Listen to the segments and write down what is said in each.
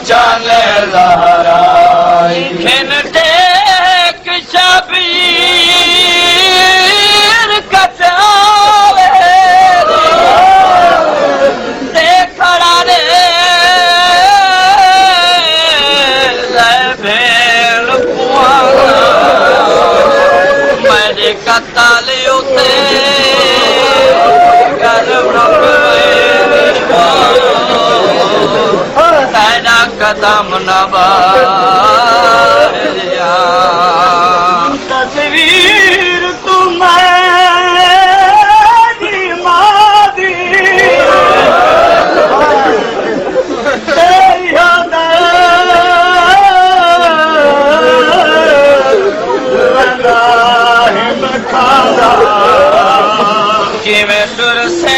चाले ज़हराई खिन टेक शबीर कचावे देखड़ा रे भेड़ पुआना मेरे कताल उते तेरा कदम नवाज़िया तस्वीर तुम्हारी मादी याद लगा है बखारा कि मैं सुर से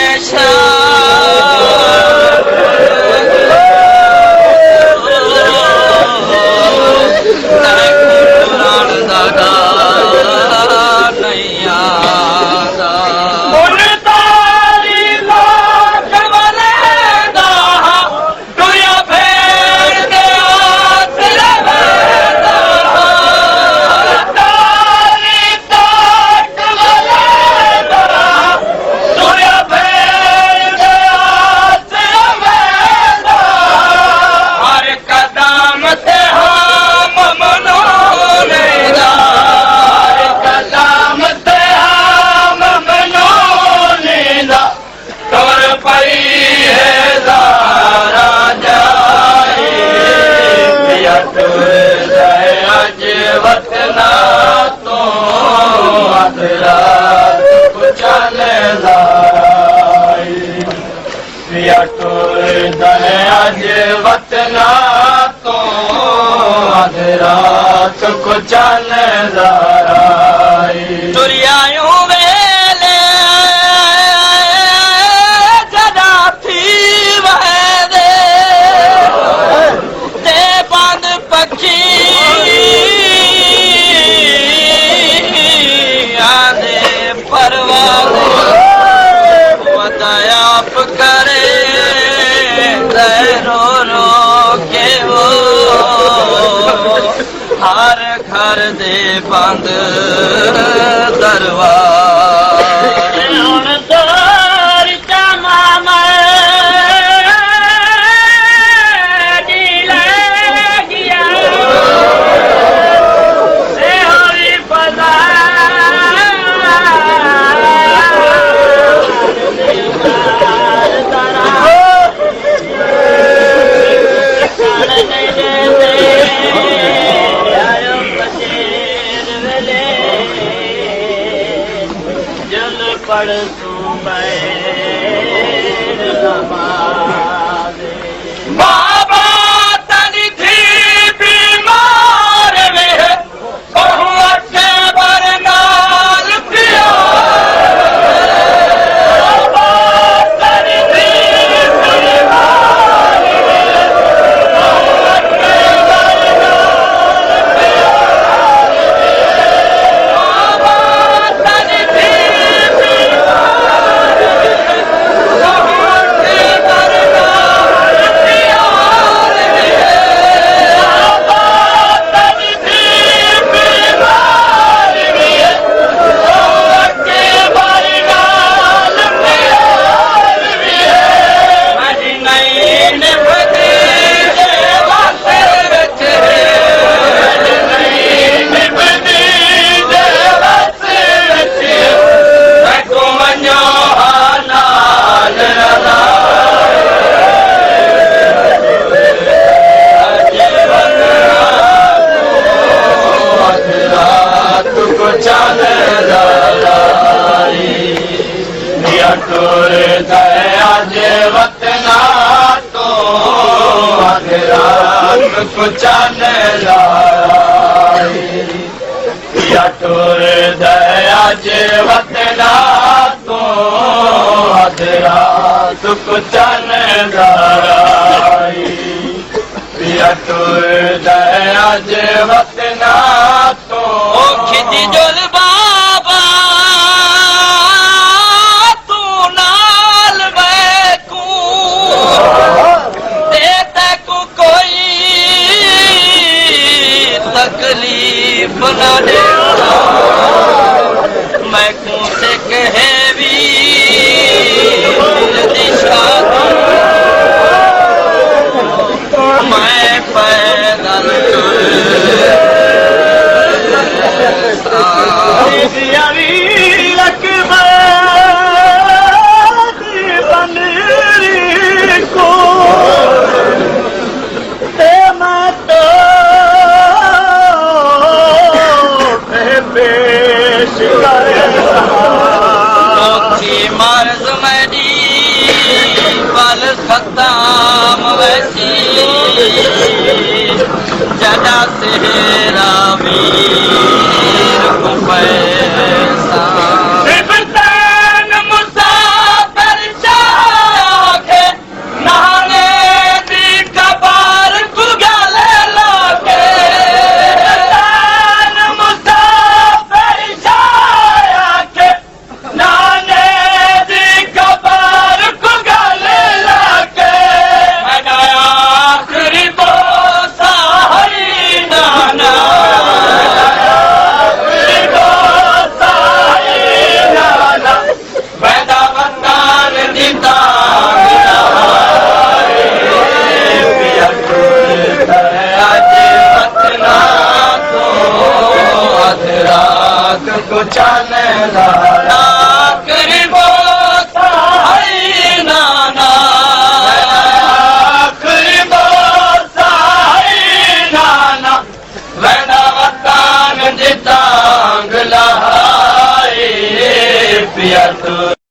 वतना तो रात को चल तुरियायूं वेले जदा थी वहदे ते बंद पक्षी आदे परवाने वदायाप करे रो रो के वो हर घर दे बंद दरवाजे हुण तोर तमाम दिल गया से होई पता पढ़ तू बाबा तनी थी बीमार में बहुत बरनाल पिया बाबा तनी थी बीमार में बहुत बरनाल पिया बाबा तनी थी चल टोर दया जे वतना तो रात को चल टोर दया जे वतना तो खिदी जोल बाबा तू नाल बैकू दे तक कोई ना दे मैं कौन से कहे भी दिशा मैं पैदल मर्ज मेरी पल खत्म वैसी जदा सेरा वीर को पैसा सिबतान मुसाफिर चाहे नहाने दी कबार कुगाले लोगे सिबतान मुसाफिर चाहे नहाने दी कबार कुगाले लोगे मैं आखिरी बोसा हरी नाना आखिरी बोसा हरी नाना वैदा वतान दीता चाने आखिरी बोसा हरी नाना आखिरी बोसा हरी नाना वैदा वतान दी टांग लहाए पिया तू